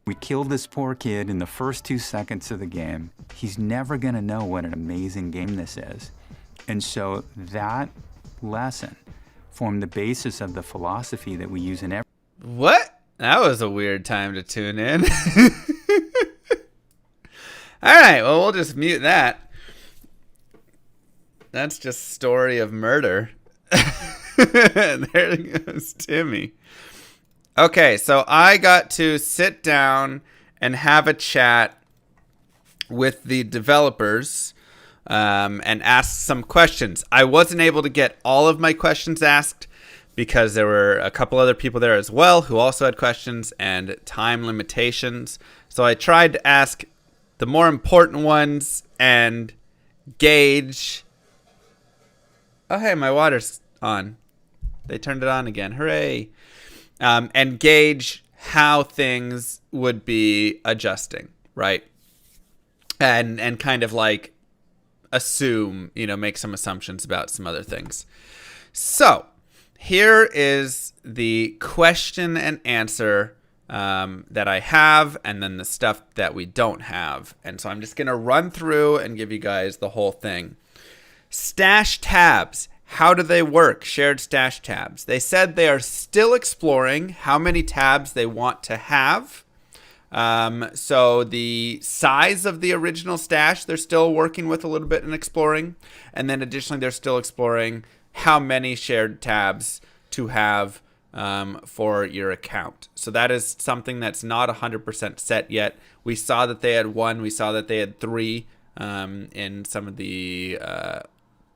We killed this poor kid in the first 2 seconds of the game. He's never going to know what an amazing game this is. And so that lesson formed the basis of the philosophy that we use in every. What? That was a weird time to tune in. All right, well, we'll just mute that. That's just story of murder. There goes Timmy. Okay, so I got to sit down and have a chat with the developers and ask some questions. I wasn't able to get all of my questions asked because there were a couple other people there as well who also had questions and time limitations. So I tried to ask the more important ones and gauge. Oh, hey, my water's on. They turned it on again. Hooray. And gauge how things would be adjusting, right? And kind of like assume, make some assumptions about some other things. So here is the question and answer that I have, and then the stuff that we don't have. And so I'm just going to run through and give you guys the whole thing. Stash tabs. How do they work? Shared stash tabs. They said they are still exploring how many tabs they want to have. So the size of the original stash, they're still working with a little bit and exploring. And then additionally, they're still exploring how many shared tabs to have for your account. So that is something that's not 100% set yet. We saw that they had 1. We saw that they had 3 in some of the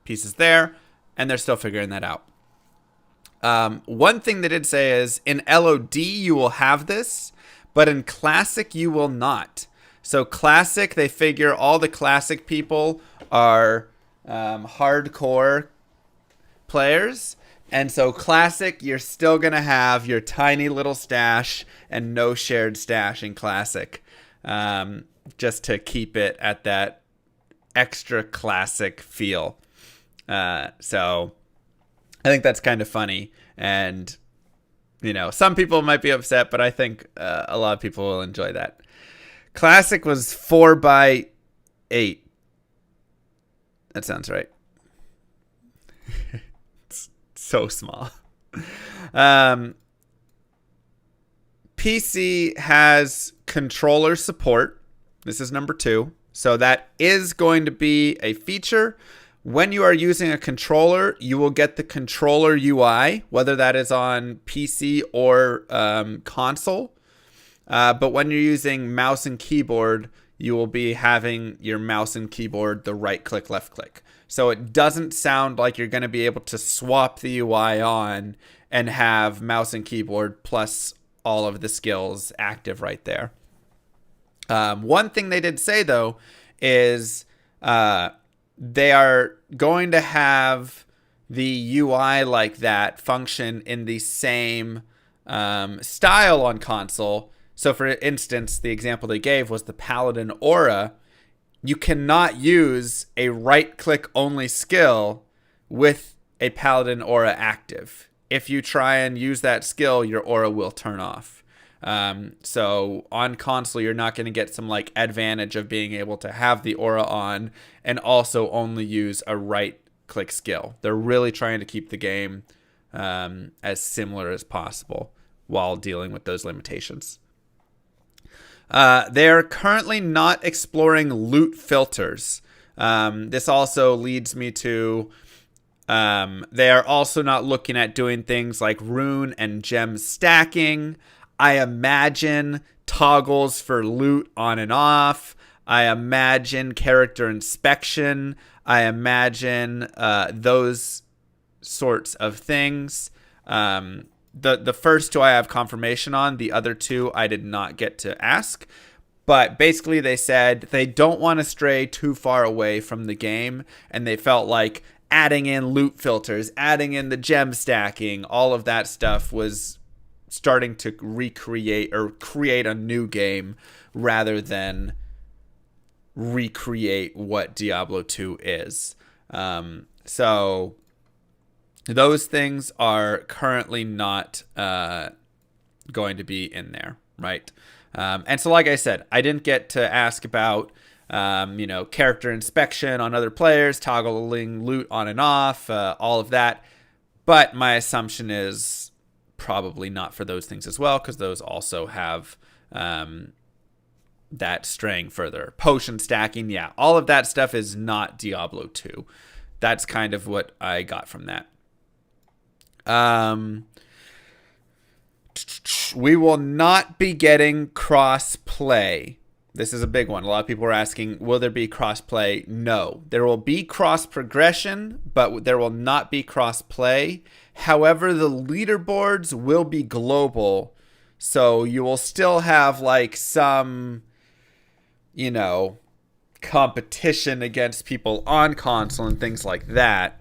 pieces there. And they're still figuring that out. One thing they did say is in LOD you will have this, but in Classic you will not. So Classic, they figure all the Classic people are hardcore players. And so Classic, you're still going to have your tiny little stash and no shared stash in Classic. Just to keep it at that extra Classic feel. So I think that's kind of funny, and some people might be upset, but I think a lot of people will enjoy that. Classic was 4x8. That sounds right. It's so small. PC has controller support. This is number 2. So that is going to be a feature. When you are using a controller, you will get the controller UI, whether that is on PC or console. But when you're using mouse and keyboard, you will be having your mouse and keyboard the right click, left click. So it doesn't sound like you're going to be able to swap the UI on and have mouse and keyboard plus all of the skills active right there. One thing they did say, though, is they are going to have the UI like that function in the same style on console. So for instance, the example they gave was the Paladin Aura. You cannot use a right-click only skill with a Paladin Aura active. If you try and use that skill, your aura will turn off. So on console, you're not going to get some advantage of being able to have the aura on and also only use a right click skill. They're really trying to keep the game as similar as possible while dealing with those limitations. They're currently not exploring loot filters. This also leads me to they are also not looking at doing things like rune and gem stacking. I imagine toggles for loot on and off. I imagine character inspection. I imagine those sorts of things. The first 2 I have confirmation on. The other 2 I did not get to ask. But basically they said they don't want to stray too far away from the game. And they felt like adding in loot filters, adding in the gem stacking, all of that stuff was starting to recreate or create a new game rather than recreate what Diablo 2 is. So those things are currently not going to be in there. right? And so, like I said, I didn't get to ask about, character inspection on other players, toggling loot on and off, all of that. But my assumption is probably not for those things as well, because those also have that straying further. Potion stacking, yeah. All of that stuff is not Diablo 2. That's kind of what I got from that. We will not be getting cross-play. This is a big one. A lot of people are asking, will there be cross-play? No. There will be cross-progression, but there will not be cross-play. However, the leaderboards will be global. So you will still have like some, competition against people on console and things like that.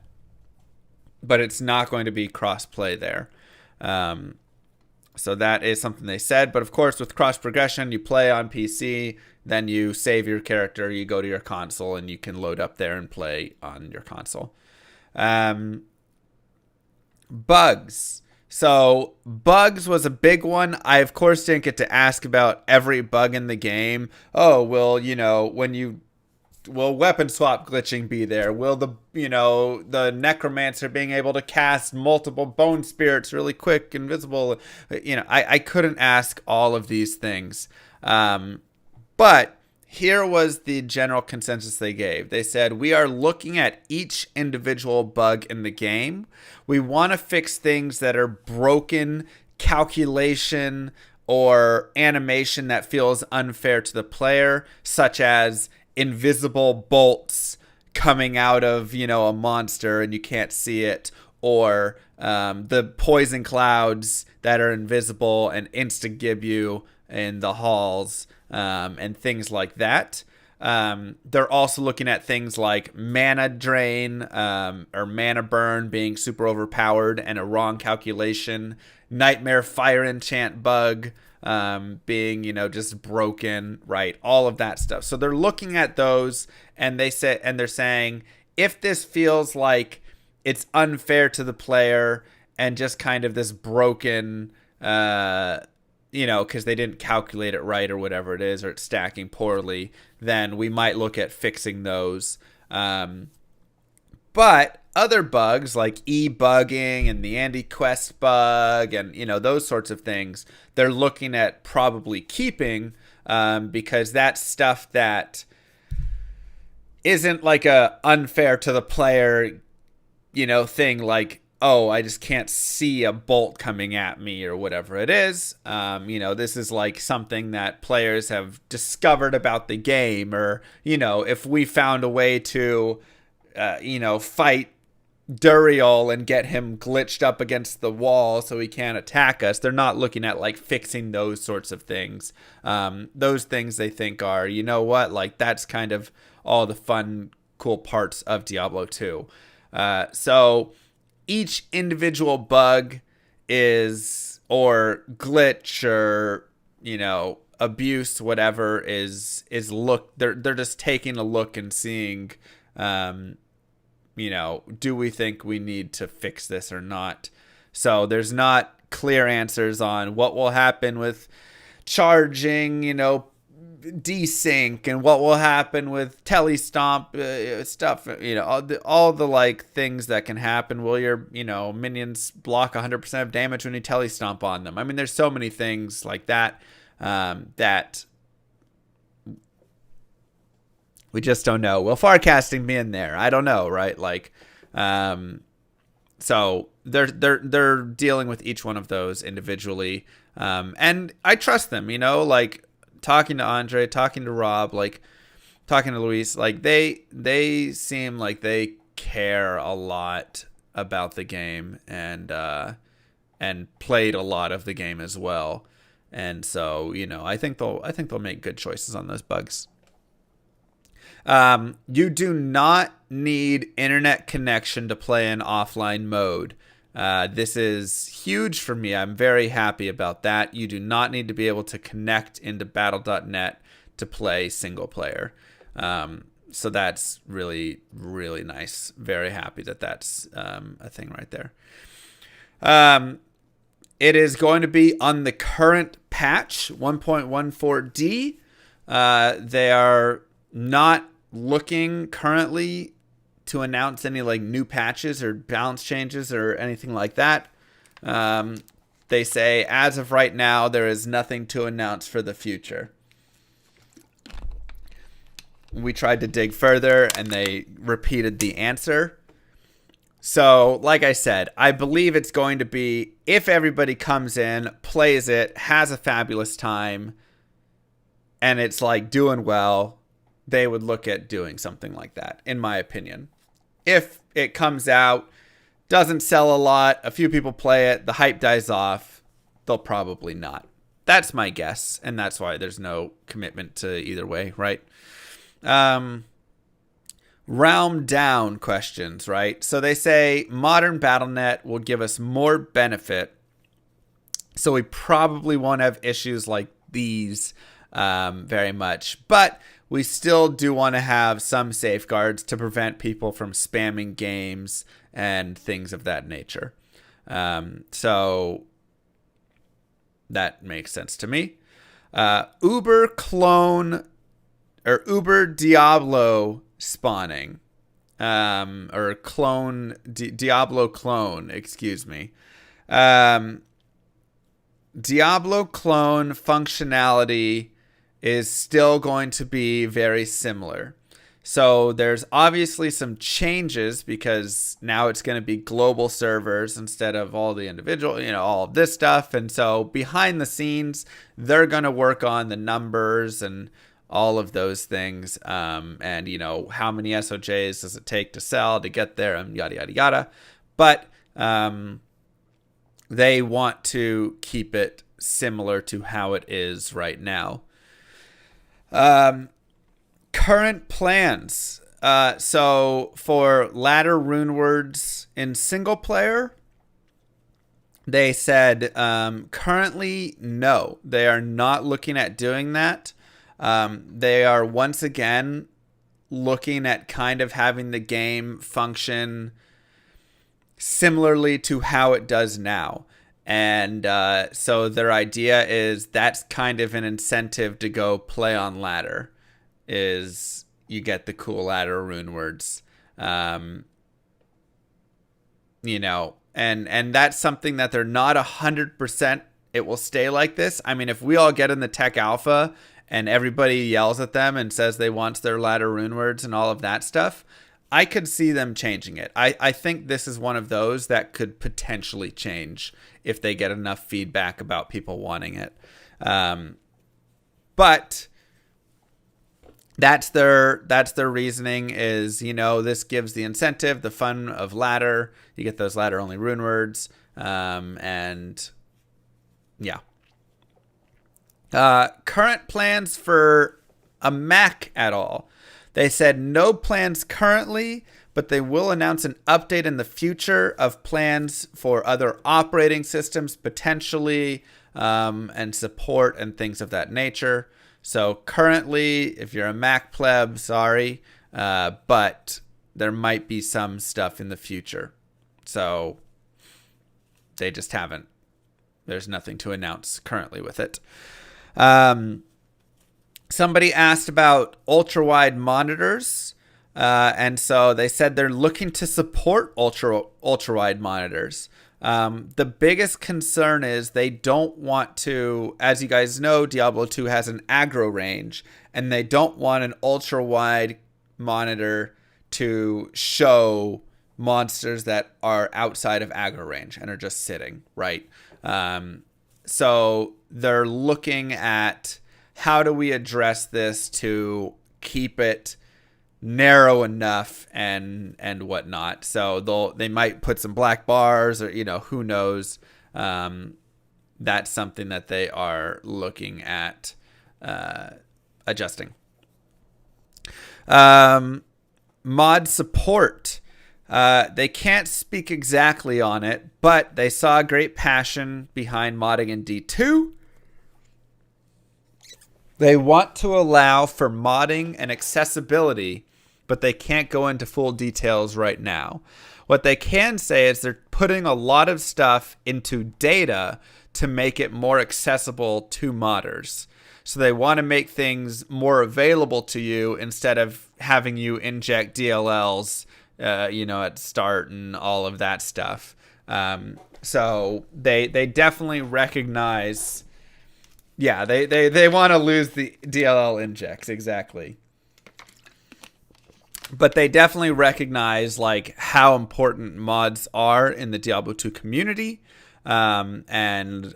But it's not going to be cross-play there. So that is something they said. But of course, with cross progression, you play on PC, then you save your character, you go to your console, and you can load up there and play on your console. Bugs. So bugs was a big one. I, of course, didn't get to ask about every bug in the game. Oh, well, will weapon swap glitching be there? Will the necromancer being able to cast multiple bone spirits really quick, invisible? I couldn't ask all of these things. But here was the general consensus they gave. They said, we are looking at each individual bug in the game. We want to fix things that are broken calculation or animation that feels unfair to the player, such as invisible bolts coming out of, a monster and you can't see it, or the poison clouds that are invisible and insta-gib you in the halls, and things like that. They're also looking at things like mana drain or mana burn being super overpowered and a wrong calculation, nightmare fire enchant bug being, just broken, right? All of that stuff. So they're looking at those, and they're saying, if this feels like it's unfair to the player and just kind of this broken, because they didn't calculate it right or whatever it is, or it's stacking poorly, then we might look at fixing those. But other bugs like e-bugging and the Andy Quest bug and, those sorts of things, they're looking at probably keeping, because that's stuff that isn't like a unfair to the player, thing like, oh, I just can't see a bolt coming at me or whatever it is. This is like something that players have discovered about the game, or, if we found a way to, fight Duriel and get him glitched up against the wall so he can't attack us. They're not looking at like fixing those sorts of things. Those things they think are, like that's kind of all the fun, cool parts of Diablo 2. So each individual bug or glitch or, abuse, whatever is they're just taking a look and seeing, do we think we need to fix this or not? So there's not clear answers on what will happen with charging, desync, and what will happen with telestomp stuff, all the like things that can happen. Will your, minions block 100% of damage when you telestomp on them? I mean, there's so many things like that, that we just don't know. Will farcasting be in there? I don't know, right? Like, so they're dealing with each one of those individually, and I trust them. Like talking to Andre, talking to Rob, like talking to Luis, like they seem like they care a lot about the game and played a lot of the game as well. And so, I think they'll make good choices on those bugs. You do not need internet connection to play in offline mode. This is huge for me. I'm very happy about that. You do not need to be able to connect into battle.net to play single player. So that's really, really nice. Very happy that that's a thing right there. It is going to be on the current patch 1.14D. They are not looking currently to announce any like new patches or balance changes or anything like that. They say, as of right now, there is nothing to announce for the future. We tried to dig further, and they repeated the answer. So, like I said, I believe it's going to be, if everybody comes in, plays it, has a fabulous time, and it's like doing well, they would look at doing something like that, in my opinion. If it comes out, doesn't sell a lot, a few people play it, the hype dies off, they'll probably not. That's my guess, and that's why there's no commitment to either way, right? Realm down questions, right? So they say modern BattleNet will give us more benefit, so we probably won't have issues like these very much, but we still do want to have some safeguards to prevent people from spamming games and things of that nature. So that makes sense to me. Uber clone or Uber Diablo spawning, or clone Diablo clone, excuse me. Diablo clone functionality is still going to be very similar. So there's obviously some changes because now it's going to be global servers instead of all the individual, all of this stuff. And so behind the scenes, they're going to work on the numbers and all of those things. And, how many SOJs does it take to sell to get there and yada, yada, yada. But they want to keep it similar to how it is right now. Current plans. So for ladder rune words in single player, they said currently no, they are not looking at doing that. They are once again looking at kind of having the game function similarly to how it does now. And so their idea is that's kind of an incentive to go play on ladder, is you get the cool ladder rune words, and that's something that they're not 100% it will stay like this. I mean, if we all get in the tech alpha and everybody yells at them and says they want their ladder rune words and all of that stuff, I could see them changing it. I think this is one of those that could potentially change if they get enough feedback about people wanting it. But that's their reasoning is, this gives the incentive, the fun of ladder. You get those ladder only rune words. And yeah. Current plans for a Mac at all. They said no plans currently, but they will announce an update in the future of plans for other operating systems potentially, and support and things of that nature. So currently, if you're a Mac pleb, sorry, but there might be some stuff in the future. So they just haven't. There's nothing to announce currently with it. Somebody asked about ultra-wide monitors, and so they said they're looking to support ultra-wide monitors. The biggest concern is they don't want to, as you guys know, Diablo 2 has an aggro range, and they don't want an ultra-wide monitor to show monsters that are outside of aggro range and are just sitting, right? So they're looking at how do we address this to keep it narrow enough and whatnot. So they might put some black bars or, who knows. That's something that they are looking at adjusting. Mod support. They can't speak exactly on it, but they saw a great passion behind modding in D2. They want to allow for modding and accessibility, but they can't go into full details right now. What they can say is they're putting a lot of stuff into data to make it more accessible to modders. So they want to make things more available to you instead of having you inject DLLs, at start and all of that stuff. So they definitely recognize, they want to lose the DLL injects, exactly. But they definitely recognize like how important mods are in the Diablo 2 community. Obviously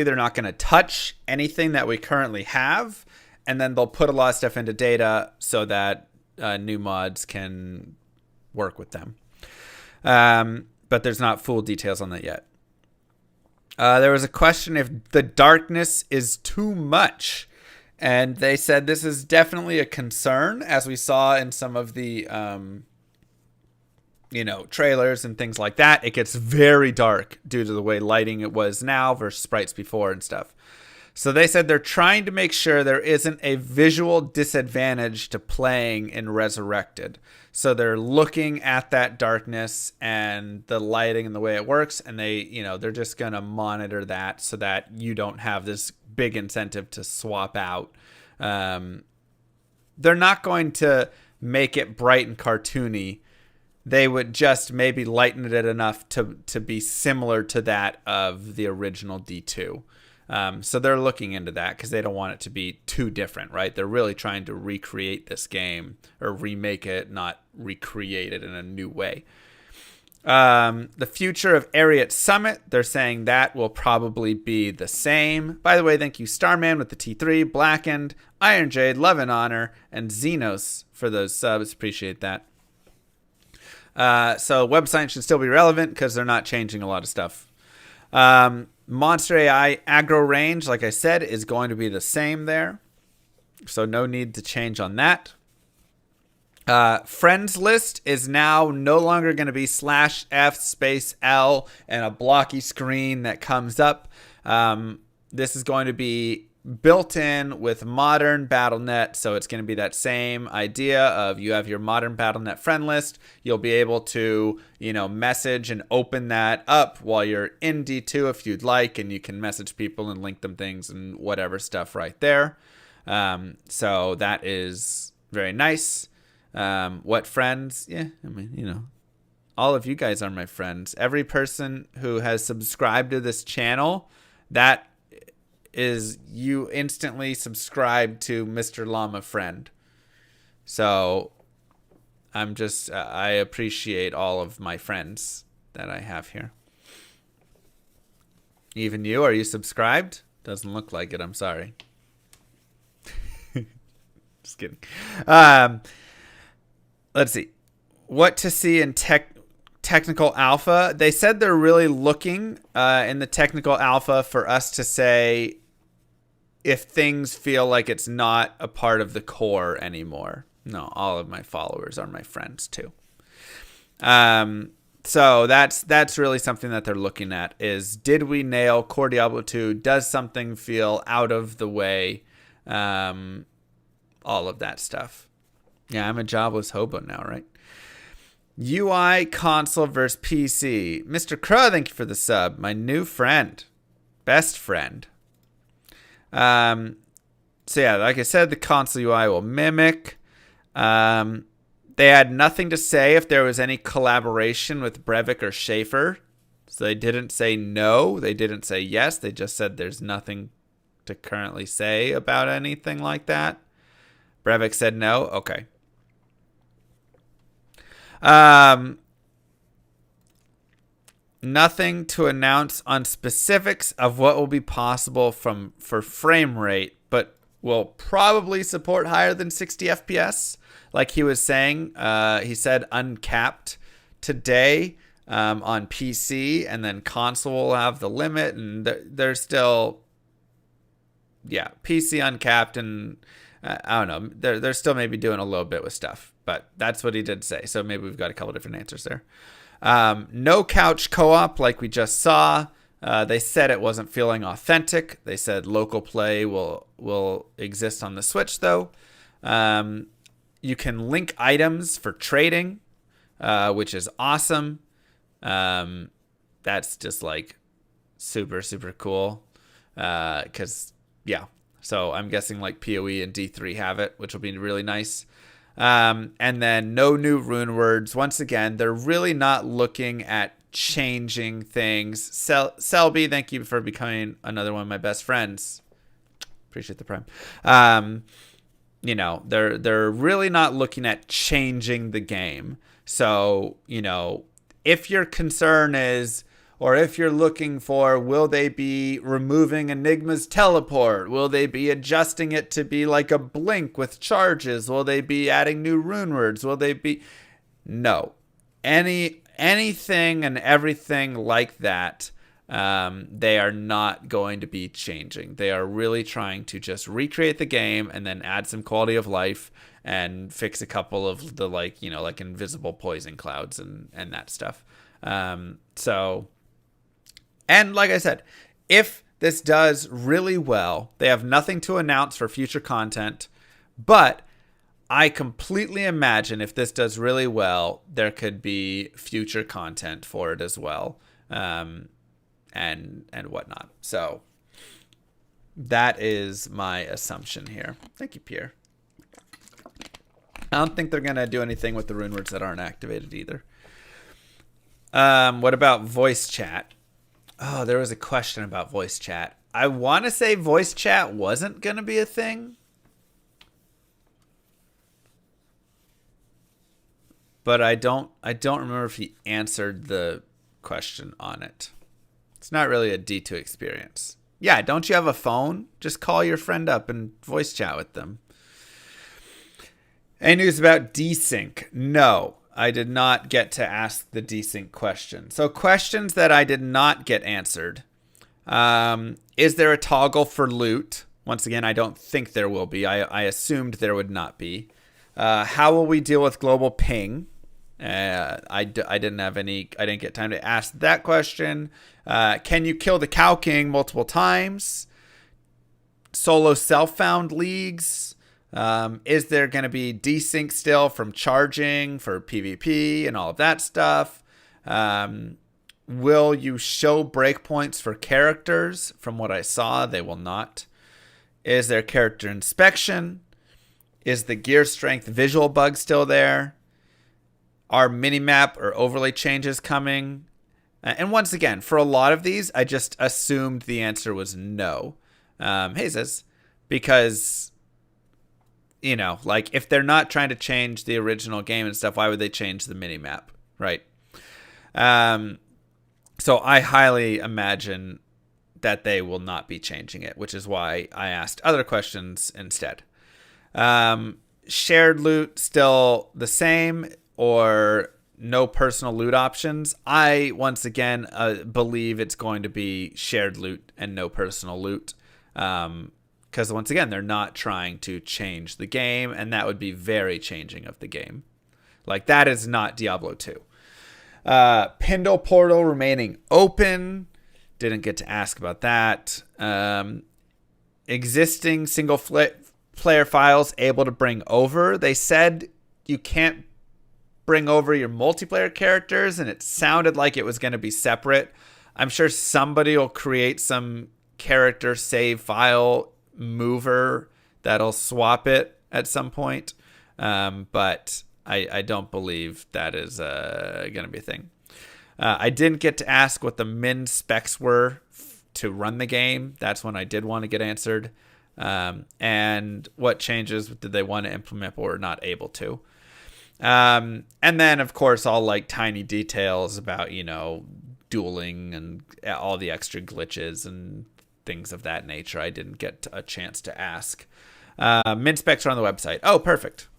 they're not going to touch anything that we currently have. And then they'll put a lot of stuff into data so that new mods can work with them. But there's not full details on that yet. There was a question if the darkness is too much. And they said this is definitely a concern, as we saw in some of the, trailers and things like that. It gets very dark due to the way lighting it was now versus sprites before and stuff. So they said they're trying to make sure there isn't a visual disadvantage to playing in Resurrected. So they're looking at that darkness and the lighting and the way it works, and they're just going to monitor that so that you don't have this big incentive to swap out. They're not going to make it bright and cartoony. They would just maybe lighten it enough to be similar to that of the original D2. So they're looking into that because they don't want it to be too different, right? They're really trying to recreate this game or remake it, not recreate it in a new way. The future of Ariat Summit, they're saying that will probably be the same. By the way, thank you Starman with the T3, Blackened, Iron Jade, Love and Honor, and Xenos for those subs. Appreciate that. So website should still be relevant because they're not changing a lot of stuff. Monster AI aggro range, like I said, is going to be the same there. So no need to change on that. Friends list is now no longer going to be /F_L and a blocky screen that comes up. This is going to be built in with modern Battle.net. So it's going to be that same idea of you have your modern Battle.net friend list. You'll be able to, message and open that up while you're in D2 if you'd like, and you can message people and link them things and whatever stuff right there. So that is very nice. What friends? Yeah, all of you guys are my friends. Every person who has subscribed to this channel, that is you instantly subscribe to Mr. Llama Friend. So I appreciate all of my friends that I have here. Even you, are you subscribed? Doesn't look like it, I'm sorry. Just kidding. Let's see. What to see in technical alpha. They said they're really looking in the technical alpha for us to say if things feel like it's not a part of the core anymore. No, all of my followers are my friends too. So that's really something that they're looking at is, did we nail Core Diablo 2? Does something feel out of the way? All of that stuff. Yeah, I'm a jobless hobo now, right? UI console versus PC. Mr. Crow, thank you for the sub. My new friend. Best friend. So yeah, like I said, the console UI will mimic. They had nothing to say if there was any collaboration with Brevik or Schaefer. So they didn't say no. They didn't say yes. They just said there's nothing to currently say about anything like that. Brevik said no. Okay. Nothing to announce on specifics of what will be possible for frame rate, but will probably support higher than 60 FPS. Like he was saying, he said uncapped today on PC, and then console will have the limit, and they're still, PC uncapped, and I don't know, they're still maybe doing a little bit with stuff, but that's what he did say. So maybe we've got a couple different answers there. No couch co-op like we just saw. They said it wasn't feeling authentic. They said local play will exist on the Switch though. You can link items for trading, which is awesome. That's just like super, super cool. Because, yeah. So I'm guessing like PoE and D3 have it, which will be really nice. And then no new rune words. Once again, they're really not looking at changing things. Selby, thank you for becoming another one of my best friends. Appreciate the prime. You know, they're really not looking at changing the game. So, you know, if your concern is, or if you're looking for, will they be removing Enigma's teleport? Will they be adjusting it to be like a blink with charges? Will they be adding new rune words? Will they be... No. Anything and everything like that, they are not going to be changing. They are really trying to just recreate the game and then add some quality of life and fix a couple of the, like, you know, like invisible poison clouds and that stuff. So... And like I said, if this does really well, they have nothing to announce for future content, but I completely imagine if this does really well, there could be future content for it as well, and whatnot. So that is my assumption here. Thank you, Pierre. I don't think they're going to do anything with the rune words that aren't activated either. What about voice chat? Oh, there was a question about voice chat. I want to say voice chat wasn't going to be a thing. But I don't remember if he answered the question on it. It's not really a D2 experience. Yeah, don't you have a phone? Just call your friend up and voice chat with them. Any news about desync? No. I did not get to ask the desync question. So questions that I did not get answered. Is there a toggle for loot? Once again, I don't think there will be. I assumed there would not be. How will we deal with global ping? I didn't get time to ask that question. Can you kill the Cow King multiple times? Solo self-found leagues. Is there going to be desync still from charging for PvP and all of that stuff? Will you show breakpoints for characters? From what I saw, they will not. Is there character inspection? Is the gear strength visual bug still there? Are minimap or overlay changes coming? And once again, for a lot of these, I just assumed the answer was no. Hey, Ziz, because... You know, like if they're not trying to change the original game and stuff, why would they change the minimap, right? So I highly imagine that they will not be changing it, which is why I asked other questions instead. Shared loot still the same or no personal loot options? I, once again, believe it's going to be shared loot and no personal loot. Because once again, they're not trying to change the game, and that would be very changing of the game. Like, that is not Diablo 2. Pindle portal remaining open. Didn't get to ask about that. Existing single player files able to bring over. They said you can't bring over your multiplayer characters, and it sounded like it was going to be separate. I'm sure somebody will create some character save file mover that'll swap it at some point, but I don't believe that is going to be a thing. I didn't get to ask what the min specs were to run the game. That's when I did want to get answered. And what changes did they want to implement but were not able to. And then, of course, all like tiny details about, you know, dueling and all the extra glitches and things of that nature I didn't get a chance to ask. Min specs are on the website. Oh, perfect.